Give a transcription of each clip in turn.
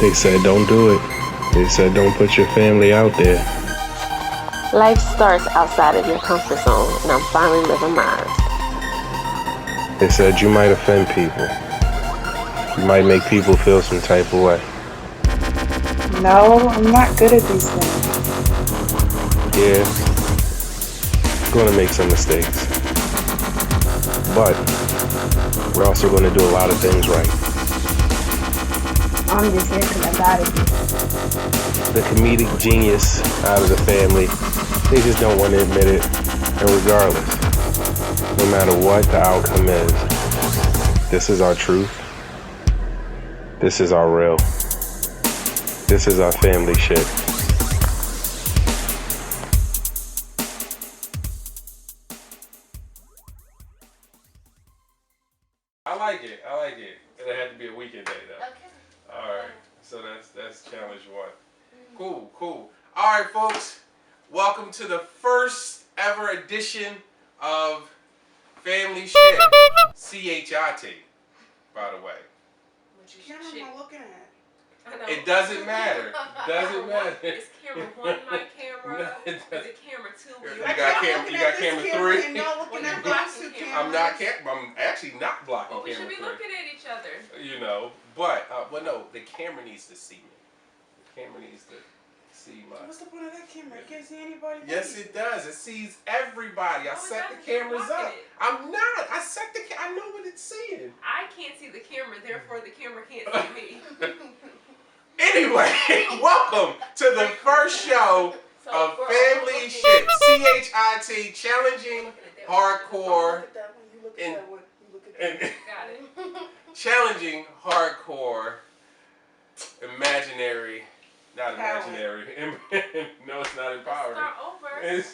They said don't do it. They said don't put your family out there. Life starts outside of your comfort zone, and I'm finally living mine. They said you might offend people. You might make people feel some type of way. No, I'm not good at these things. Yeah, gonna make some mistakes. But we're also gonna do a lot of things right. I'm just here because I gotta be. The comedic genius out of the family, they just don't want to admit it. And regardless, no matter what the outcome is, this is our truth. This is our real. This is our family shit. I like it. It had to be a weekend day though. Okay. Alright. So that's challenge one. Cool. Alright folks, welcome to the first ever edition of Family Shit. C.H.I.T. by the way. Which camera am I looking at? I know. It doesn't matter. Is camera one my camera? Is it camera two? You got camera three. And y'all looking at those two cameras. I'm actually not blocking well, we camera should be three. looking at each other. You know, but no, the camera needs to see me. The camera needs to see my. What's the point of that camera? You can't see anybody. Yes, it does. It sees everybody. I set the cameras up. I'm not. I know what it's seeing. I can't see the camera, therefore the camera can't see me. Anyway, welcome to the first show of Family Shit. C.H.I.T. Challenging Hardcore. Got it. Challenging hardcore, imaginary, not imaginary. No, it's not empowering. Start over. It's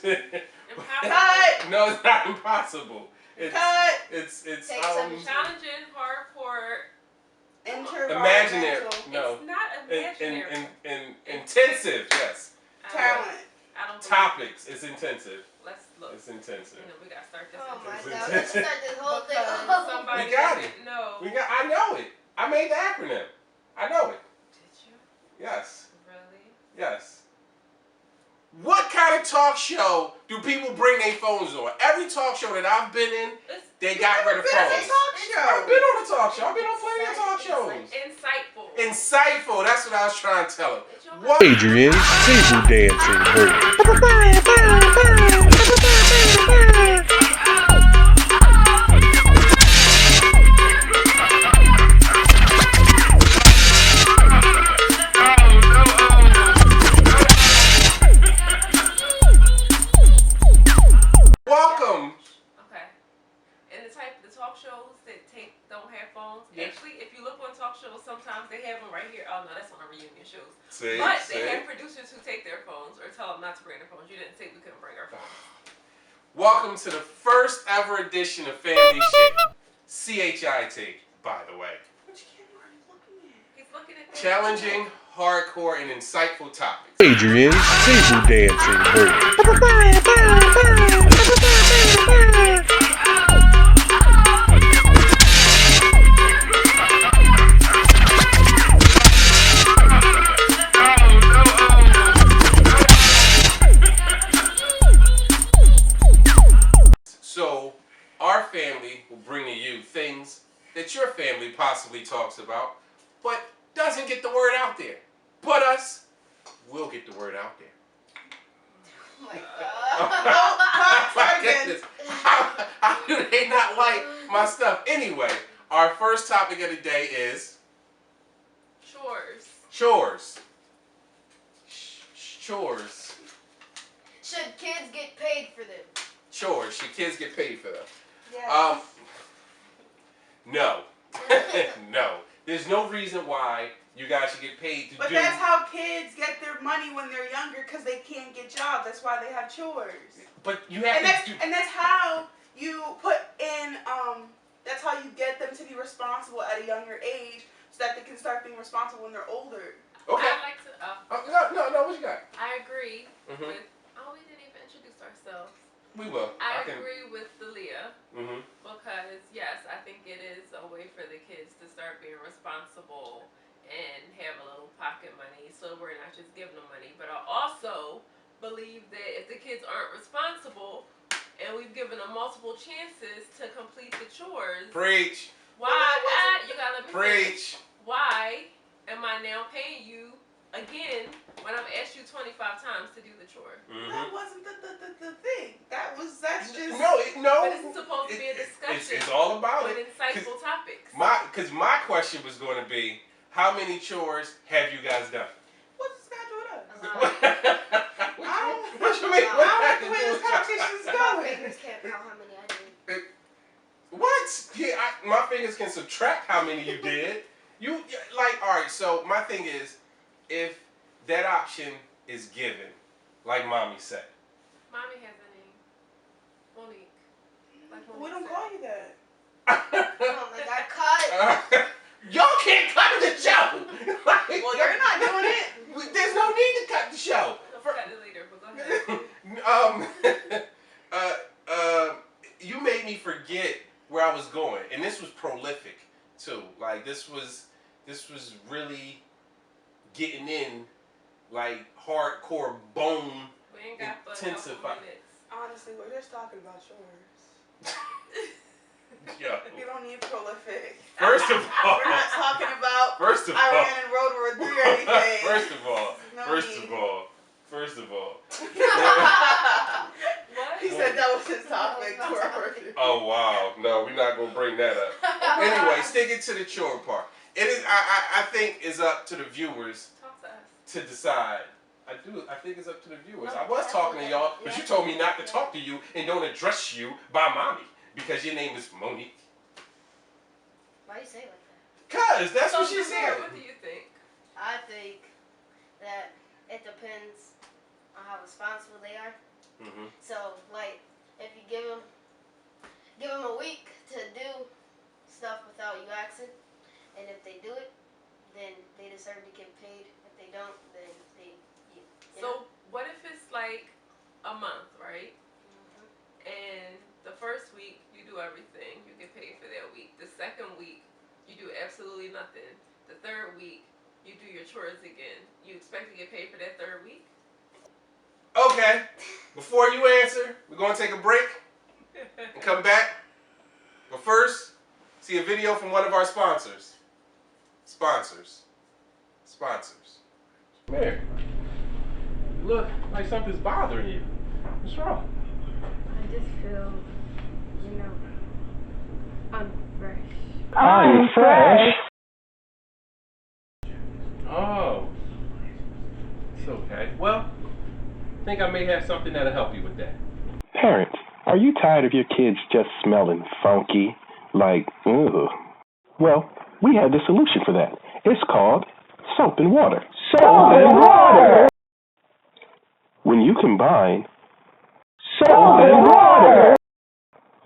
Cut. no, it's not impossible. Cut. It's Challenging hardcore. imaginary. No, It's not imaginary. intensive. Yes. Talent. I don't. Topics. It's intensive. Let's look. It's intensive. You know, we gotta start this. Oh my It's god, intense. let's start this whole thing Because over. somebody We got it. doesn't know. I know it. I made the acronym. I know it. Did you? Yes. Really? Yes. What kind of talk show do people bring their phones on? Every talk show that I've been in, they got rid of phones. I've been on a talk show. I've been on plenty of talk shows. Insightful. Insightful. That's what I was trying to tell him. What? Adrian, table dancing. Welcome. Okay. And the talk shows that don't have phones. Yeah. Actually, if you look on talk shows, sometimes they have them right here. Oh no, that's on the reunion shows. See, But they have producers who take their phones or tell them not to bring their phones. You didn't say we couldn't bring our phones. Welcome to the first ever edition of Family Shit. C.H.I.T. by the way. Which camera are you looking at? He's looking at Challenging, hardcore, and insightful topics. Adrian, table dancing. So, our family will bring to you things that your family possibly talks about, but doesn't get the word out there. But us, we'll get the word out there. Oh my Oh my goodness. How do they not like my stuff? Anyway, our first topic of the day is chores. chores. Chores. Should kids get paid for them? Chores. Should kids get paid for them? Yes. No. No. There's no reason why you guys should get paid to But do. that's how kids get their money when they're younger, because they can't get jobs. That's why they have chores. But you have to do. And that's how you put in. That's how you get them to be responsible at a younger age, so that they can start being responsible when they're older. Okay. I like to. No. What you got? I agree Mhm. with. Oh, we didn't even introduce ourselves. We will. I agree with Dalia Mhm. because yes, I think it is a way for the kids to start being responsible and have a little multiple chances to complete the chores. Preach. Why? You gotta let me Preach. finish. Why am I now paying you again when I've asked you 25 times to do the chore? Mm-hmm. That wasn't the thing. That's just no. But it's supposed to be a discussion. It's all about with it. Insightful topics. Because my question was going to be, how many chores have you guys done? What's the schedule with us? What you mean? I don't like the way this conversation's My going. fingers can't count how many I did. What? Yeah, my fingers can subtract how many you did. All right, so my thing is, if that option is given, like Mommy said. Mommy has a name. Monique. Like Monique We don't said. call you that. Oh my God, cut! Y'all can't cut the show! Well, you're not doing it. There's no need to cut the show. We'll cut it later, but go ahead. You made me forget where I was going, and this was prolific too. Like this was really getting in, like hardcore bone. We ain't got but a Intensify. couple minutes. Honestly, we're just talking about chores. Yeah. You don't need prolific. First of all, We're not talking about First of Iron all, and Road War 3 or anything. first of all, No first need. of all, first of all. What? He said that was his topic. Oh wow, no, we're not gonna bring that up. Anyway, sticking to the chore part. It is. I think is up to the viewers Talk to us. to decide. I think it's up to the viewers. No, I was talking to y'all, but you yeah. told me not to talk to you and don't address you by mommy because your name is Monique. Why you say it like that? Cause that's what she Samara, said. What do you think? I think that it depends on how responsible they are. Mm-hmm. So, like, if you give them a week to do stuff without you asking, and if they do it, then they deserve to get paid. If they don't, then you know. So, what if it's like a month, right? Mhm. And the first week you do everything, you get paid for that week. The second week you do absolutely nothing. The third week you do your chores again. You expect to get paid for that third week? Okay. Before you answer, we're gonna take a break and come back. But first, see a video from one of our sponsors. Sponsors. Mary, look like something's bothering you. What's wrong? I just feel, unfresh. I'm fresh. Oh. It's okay. Well, I think I may have something that'll help you with that. Parents, are you tired of your kids just smelling funky? Like, ugh. Well, we have the solution for that. It's called soap and water. Soap and water! When you combine soap and water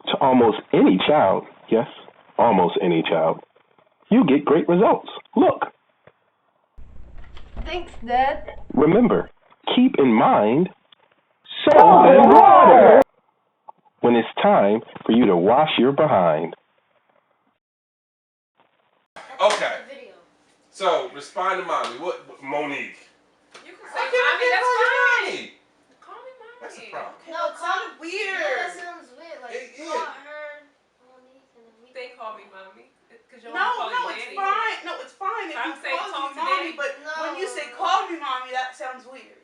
to almost any child, yes, almost any child, you get great results. Look. Thanks, Dad. Remember, keep in mind soap and water when it's time for you to wash your behind. Okay. The video. So, respond to mommy. What Monique? You can I say can't mommy, that's fine. mommy. Call me mommy. That's the problem. No, it sounded weird. Yeah, that sounds weird. Like, Yeah. call her, Monique, and then we. They call me mommy. Cause you No, call no, me it's daddy. fine. No, it's fine if I'm you saying call talk me to mommy, daddy. but when you say call me mommy, that sounds weird.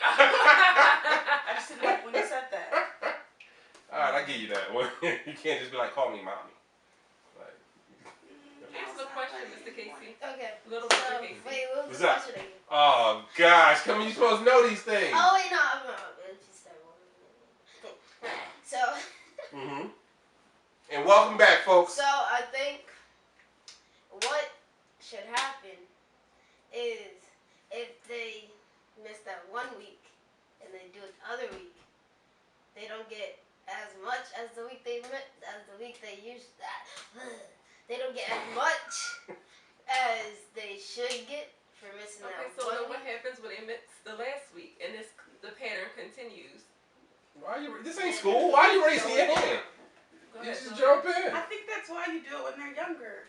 I just didn't like when you said that. Alright, I give you that one. You can't just be like, call me mommy. Like, Answer the question, Mr. Casey. Okay. Little So, Mr. Casey. wait, what was What's the up? question again? oh gosh, come on, you supposed to know these things. Oh, wait, no. Just start one. So. Mm-hmm. And welcome back, folks. So I think what should happen is if they miss that 1 week and they do it the other week, they don't get as much as the week they missed, as the week they used that. They don't get as much as they should get for missing Okay, that so 1 then what week. happens when they miss the last week and the pattern continues? Why you? This ain't school. Why are you raising your hand? Go You ahead, just go jump in. I think that's why you do it when they're younger.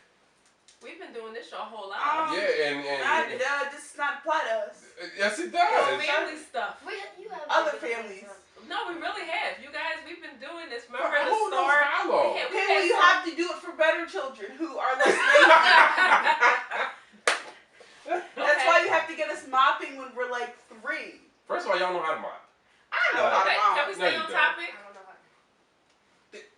We've been doing this your whole life. Yeah, and This does not apply to us. yes, it It's does. family stuff. You have Other different families. things, huh? No, we really have. You guys, we've been doing this. For Remember the who knows store? how long? We Okay, had well, you some- have to do it for better children who are less lazy. That's why you have to get us mopping when we're like 3. First of all, y'all know how to mop. I know how to Okay, mop. can we stay No, you on don't. topic? I don't know how.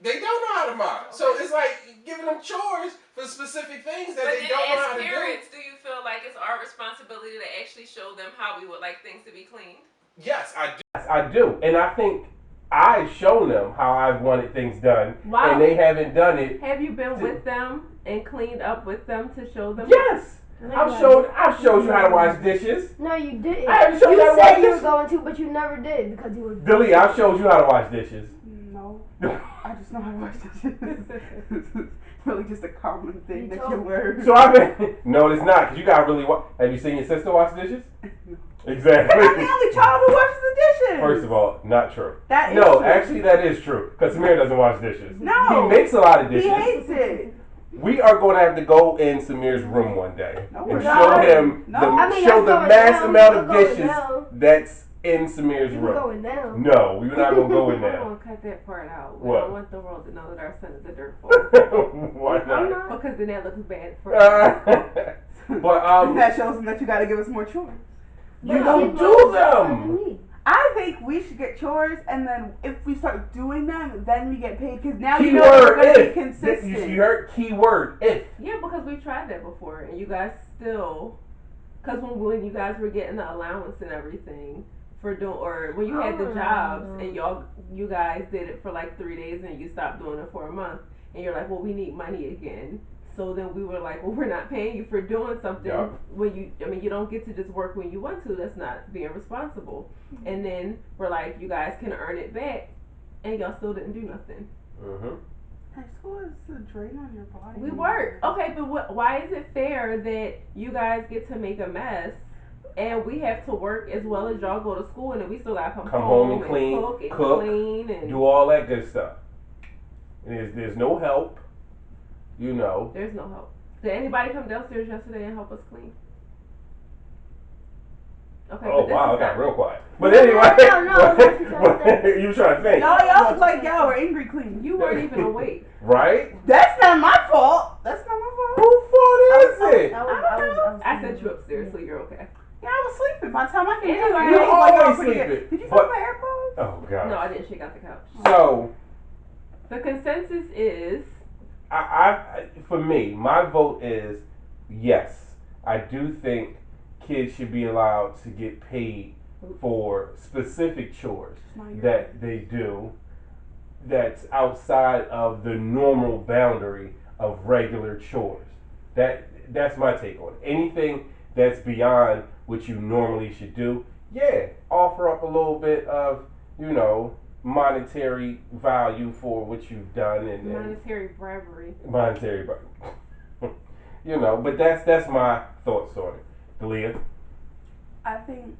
They don't know how to mop. So it's like giving them chores for specific things that But they then don't know how as to do. parents, do you feel like it's our responsibility to actually show them how we would like things to be cleaned? Yes, I do. Yes, I do. And I think I've shown them how I've wanted things done, Wow. and they haven't done it. Have you been with them and cleaned up with them to show them? Yes. I've showed you how to wash dishes. No, you didn't. I haven't shown you how to said wash you were dishes. going to, but you never did because you were. Dilly, I've showed you how to wash dishes. No, I just know how to wash dishes. It's really just a common thing that you learn. So I mean, no, it's not, because you got really. Have you seen your sister wash dishes? No. Exactly. I'm the only child who washes the dishes. First of all, not true. That is No, true. actually, that is true. Because Samir doesn't wash dishes. No. He makes a lot of He dishes. hates it. We are going to have to go in Samir's room one day No, and we're show not. him No. the, I mean, show that's the going mass down. amount of We're going dishes down. that's in Samir's You were room. going now. No, we're not going to go in I'm there. gonna cut that part out. We What? don't want the world to know that our son is a dirt ball. Why I'm not? not. Because then that looks bad for us. But that shows them that you got to give us more chores. you But don't she's do more better than them. me. I think we should get chores, and then if we start doing them, then we get paid. Because now you know we're Keyword going to be if. consistent. You heard keyword if. Yeah, because we tried that before, and you guys still, because when you guys were getting the allowance and everything for doing, or when you had the jobs and you guys did it for like 3 days and you stopped doing it for a month, and you're like, well, we need money again. So then we were like, well, we're not paying you for doing something when you don't get to just work when you want to. That's not being responsible. And then we're like, you guys can earn it back, and y'all still didn't do nothing. Mm-hmm. High school is a drain on your body. We work. Okay, but why is it fair that you guys get to make a mess and we have to work as well as y'all go to school, and then we still gotta come home and clean, cook and cook, clean and do all that good stuff. There's no help, you know. There's no help. Did anybody come downstairs yesterday and help us clean? Okay, Oh but this wow, is it got not- real quiet. But anyway, No, you trying to think, Y'all look like y'all were angry clean. You weren't even awake. right? That's not my fault. That's not my fault. Whose fault is it? I sent you upstairs, so you're okay. Yeah, I was sleeping. By the time I came Anyway. down, You're I was like, always oh, pretty good. sleeping. Did you But- find my AirPods? Oh god. No, I didn't shake out the couch. So The consensus is I for me, my vote is yes. I do think kids should be allowed to get paid for specific chores that they do that's outside of the normal boundary of regular chores. That's my take on it. Anything that's beyond what you normally should do, yeah, offer up a little bit of, monetary value for what you've done and monetary bribery. monetary value. But that's my thoughts on it. Dalia? I think,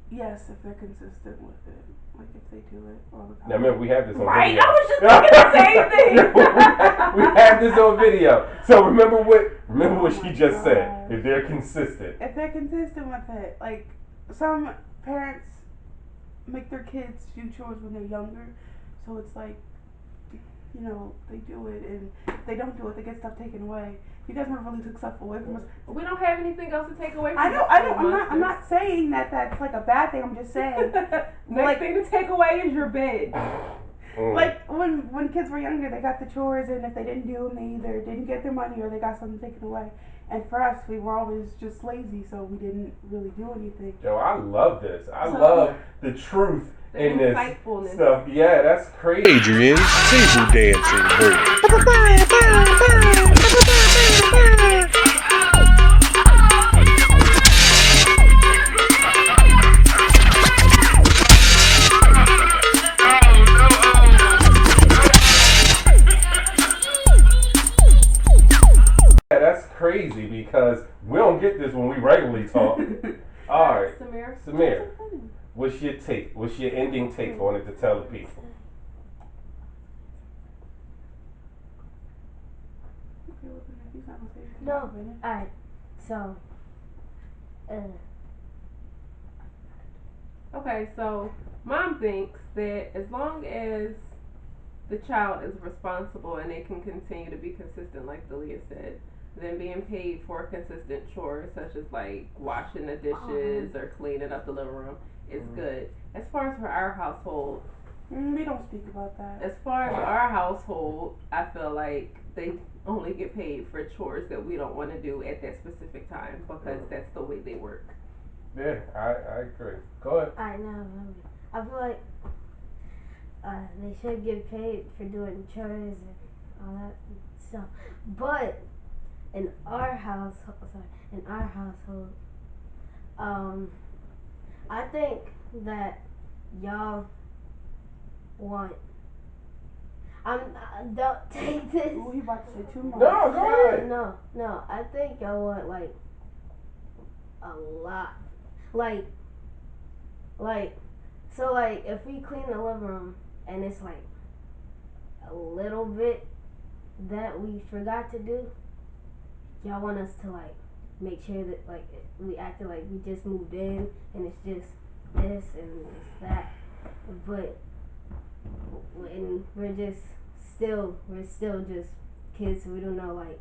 yes, if they're consistent with it. Like if they do it all the time. Now remember, we have this on Right, video. I was just thinking the same thing. we have this on video. So remember what Oh she my just said. gosh. If they're consistent. If they're consistent with it. Like, some parents make their kids do chores when they're younger. So it's like, they do it, and if they don't do it, they get stuff taken away. You guys never really took stuff away from us. We don't have anything else to take away from I know. us, I'm not saying that that's like a bad thing. I'm just saying. Next thing to take away is your bed. Like when kids were younger, they got the chores, and if they didn't do them, they either didn't get their money or they got something taken away. And for us, we were always just lazy, so we didn't really do anything. Yo, I love this. I love the truth The in this insightfulness. stuff. Yeah, that's crazy. Adrian's table dancing bird. Yeah, that's crazy because we don't get this when we regularly talk. All right, Samir, what's your take? What's your ending take on it to tell the people? No. Alright. So. Okay, so Mom thinks that as long as the child is responsible and they can continue to be consistent, like Delia said, then being paid for consistent chores such as like washing the dishes or cleaning up the living room is good. As far as for our household, We don't speak about that. as far as our household, I feel like they only get paid for chores that we don't want to do at that specific time because that's the way they work. Yeah, I agree. Go ahead. I know. I feel like they should get paid for doing chores and all that stuff. But in our household, um, I think that y'all want. Don't take this. Ooh, he about to say too much. No, go ahead. No. I think y'all want like a lot, like, so like if we clean the living room and it's like a little bit that we forgot to do, y'all want us to like make sure that like we acted like we just moved in and it's just this and it's that, but when we're still just kids, so we don't know like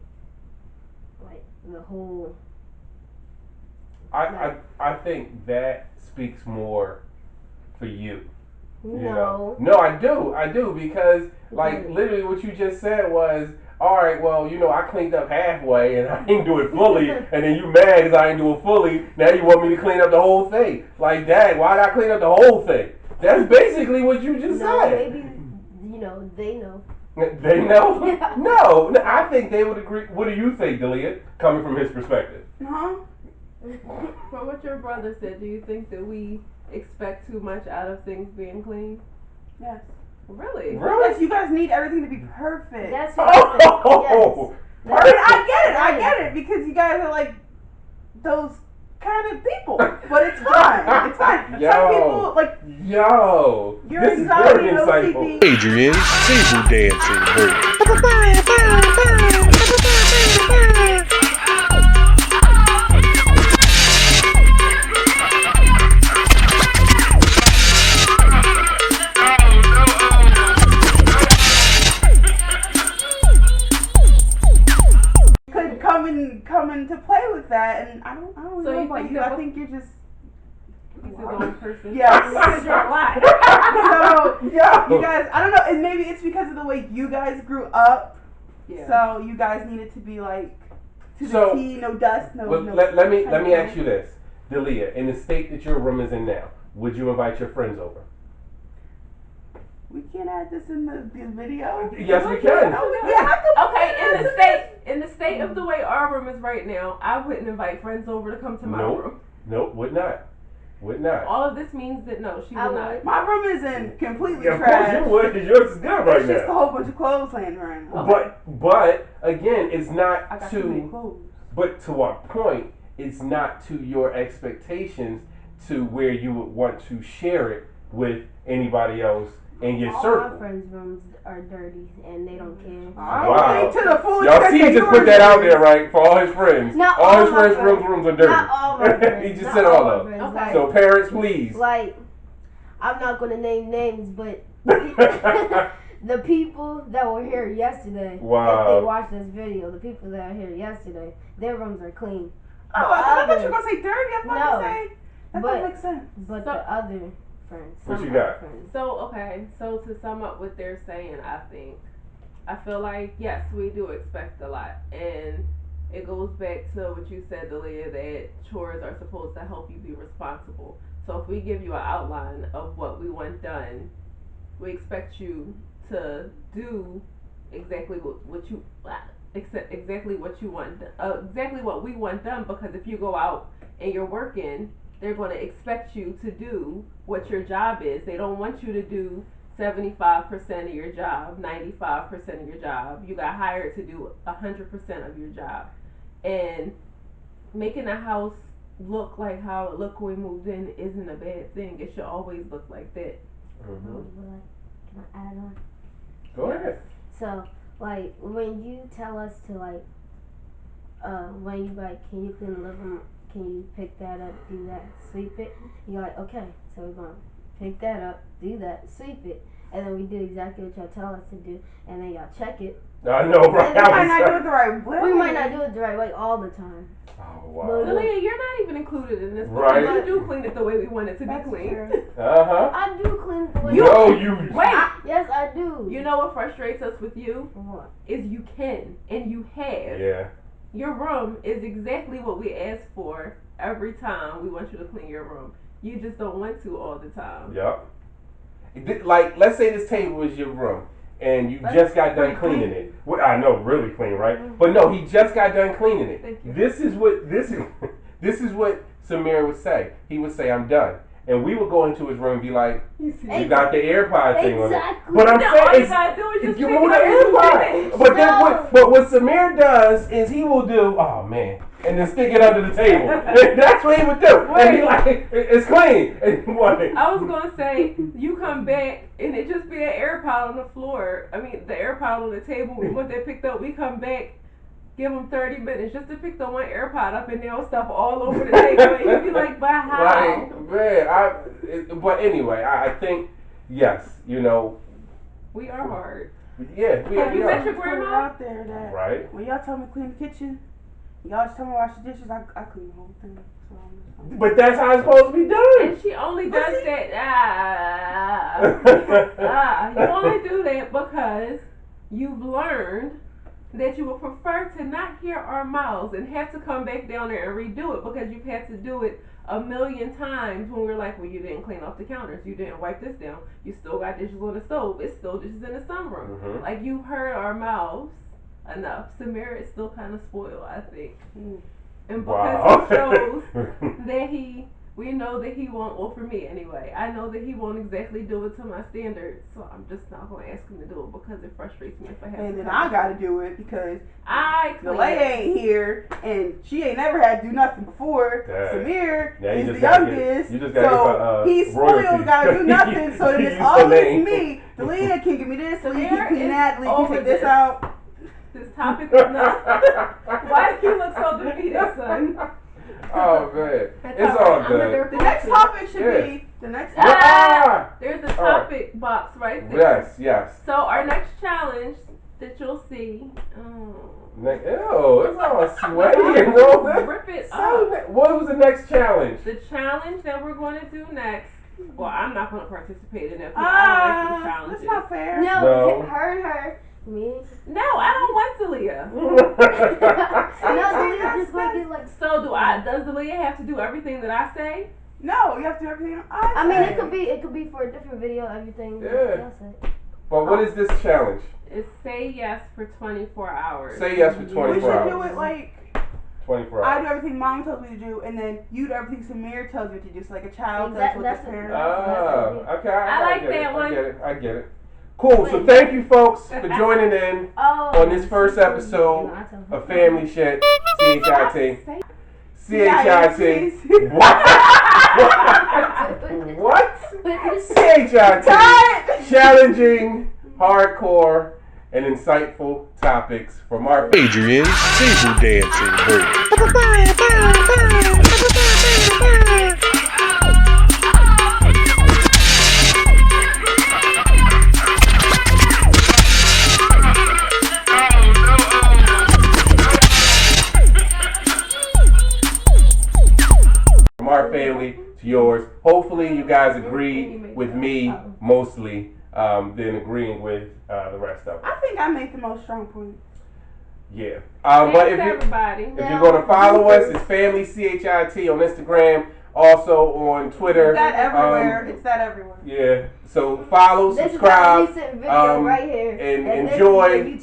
the whole. I think that speaks more for you. You No. know? No, I do because like literally what you just said was, all right, well, you know, I cleaned up halfway and I didn't do it fully, and then you mad because I didn't do it fully. Now you want me to clean up the whole thing? Like, Dad, why did I clean up the whole thing? That's basically what you just said. Maybe they know. They know? Yeah. No, I think they would agree. What do you think, Delia, coming from his perspective? Huh? From what your brother said, do you think that we expect too much out of things being clean? Yes. Really? Really? Yes, you guys need everything to be perfect. That's what I think. Oh, Yes. I mean, I get it, because you guys are like those kind of people. But it's fine. It's fine. Yo. Some people like Yo, your this is anxiety very and insightful. OCD. Adrian table dancing Could come into play with that, and I don't So know you about think you. that I think you're just He's his own person. yes. Because you're a lot. So Yo. you guys, I don't know, and maybe it's because of the way you guys grew up. Yeah. So you guys needed to be like to the So, T, no dust, no. Well, no let me ask you this, Delia. In the state that your room is in now, would you invite your friends over? We can't add this in the video. Yes, we can. No, we can't. Okay, in the state of the way our room is right now, I wouldn't invite friends over to come to my room. Nope, would not. Would not. All of this means that no, she would not. My room isn't completely Yeah, of trash. course you would, because yours is good right It's just a now. whole bunch of clothes laying around. But again, it's I not got too many to. clothes. But to our point, it's not to your expectations to where you would want to share it with anybody else in your All circle. my friends' rooms are dirty and they don't care. I don't Wow. think to the full Y'all extent see, that he just yours put that out is. there, right, for all his friends. Not all his all my friends' friends. rooms are dirty. Not all my friends. He just Not said all all my of them. friends. Okay. So parents, please. Like, I'm not gonna name names, but the people that were here yesterday, Wow. if they watched this video, the people that are here yesterday, their rooms are clean. Oh, I thought you were gonna say dirty. I was about No. to say that But- doesn't make sense. But So- the other friends, What some you other got? friends. So to sum up what they're saying, I feel like yes, we do expect a lot, and it goes back to what you said, Delia, that chores are supposed to help you be responsible. So if we give you an outline of what we want done, we expect you to do exactly what you exactly what you want, exactly what we want done. Because if you go out and you're working, they're going to expect you to do what your job is. They don't want you to do 75% of your job, 95% of your job. You got hired to do 100% of your job. And making a house look like how it looked when we moved in isn't a bad thing. It should always look like that. Mm-hmm. Can I add on? Go ahead. So, like, when you tell us to, like, when you, like, can you clean the living room, can you pick that up, do that, sweep it? You're like, okay, so we're going to pick that up, do that, sweep it, and then we do exactly what y'all tell us to do, and then y'all check it. I know, right? We might not do it the right way. We might not do it the right way all the time. Oh, wow. Delia, you're not even included in this. Right. You do clean it the way we want it to be cleaned. Uh-huh. I do clean it the way. No, you. Wait. Yes, I do. You know what frustrates us with you? What? Is you can and you have. Yeah. Your room is exactly what we ask for every time we want you to clean your room. You just don't want to all the time. Yup. Like, let's say this table is your room, and you just got done cleaning it. Well, I know, really clean, right? Mm-hmm. But no, he just got done cleaning it. Thank you. This is what Samir would say. He would say, "I'm done," and we would go into his room and be like, "You got the AirPod thing on it." Exactly. But I'm All saying, you gotta do is just you pick move it the up and AirPod. finish. But then, but what Samir does is he will do, oh man, and then stick it under the table. That's what he would do. And he like, it's clean. And what? I was gonna say, you come back and it just be an AirPod on the floor. I mean, the AirPod on the table. We want that picked up. We come back, give them 30 minutes just to pick the one AirPod up, and they'll stuff all over the table. And you'd be like, but how? Like, man, but anyway, I think, yes, you know. We are hard. Yeah, we Have you are. met your Put it grandma? out there that Right. when y'all tell me clean the kitchen, y'all just tell me wash the dishes, I clean the whole thing. So I'm just But that's how it's supposed to be done. And she only does that. You only do that because you've learned that you would prefer to not hear our mouths and have to come back down there and redo it because you've had to do it a million times when we're like, well, you didn't clean off the counters, you didn't wipe this down, you still got dishes on the stove, it's still dishes in the sunroom. Mhm. Like, you've heard our mouths enough. Samira is still kind of spoiled, I think. And because he shows that we know that he won't, well, for me anyway, I know that he won't exactly do it to my standards, so I'm just not going to ask him to do it because it frustrates me if I have and to. then I gotta do it because I the lady ain't here and she ain't never had to do nothing before. Dang. Samir Yeah, you is just the gotta youngest, you just gotta so get, he's spoiled, royalties. gotta do nothing. So then You it's use the always name. me. Delia can give me this, Delia Samir can clean is that, Delia can over take this this. out. This topic is not. Why do you look so defeated, son? Oh man, That's it's all all right. I'm a good. dirt The next bullshit. topic should be the next. There's a topic box right there. Yes, yes. So our next challenge that you'll see. Ew, it's all sweaty and rolling. Rip it So, up. what was the next challenge? The challenge that we're going to do next. Well, I'm not going to participate in it because I don't like these challenges. That's not fair. No, her, me. No, I don't want Delia. No, Delia's just gonna get like. So does Delia have to do everything that I say? No, you have to do everything I I mean, say. it could be for a different video. Everything. Yeah. Y'all say. But what is this challenge? It's say yes for 24 hours. Say yes for We 24 should do hours. it like 24 I hours. do everything mom tells me to do, and then you do everything Samir tells you to do. So like a child does Exactly, with that's his it. parents. Okay, I like get that it. one. I get it. Cool. So thank you, folks, for joining in Oh. on this first episode of Family Shit. C.H.I.T. C.H.I.T. What? C.H.I.T. Challenging, hardcore, and insightful topics from our Adrian's table dancing bird. from our family to yours. Hopefully, you guys agree with me mostly, than agreeing with the rest of them. I think I make the most strong point. Yeah. But if everybody. If you're going to follow us, it's Family CHIT on Instagram, also on Twitter. It's that everywhere. It's that everywhere. Yeah. So follow, This subscribe, is a recent video right here. and enjoy.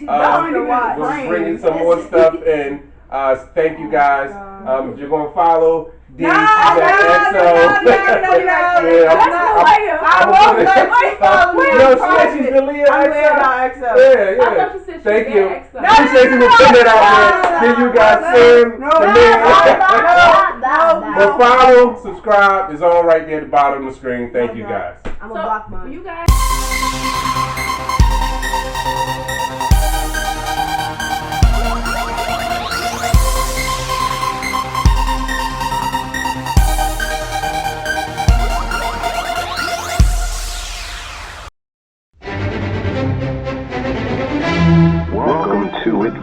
We're bringing some more stuff in. Thank you guys. If you're going to follow, D, she's at XO. She's the Leah XO. Yeah. Thank you. Appreciate you for putting that out there. Then you got Sam, the man. But follow, subscribe is all right there at the bottom of the screen. Thank you guys. I'm a block mine. You guys.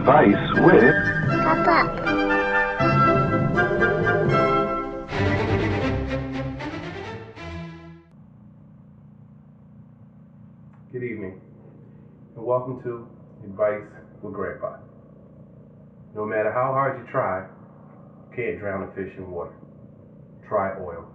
Advice with Good evening, and welcome to Advice with Grandpa. No matter how hard you try, you can't drown a fish in water. Try oil.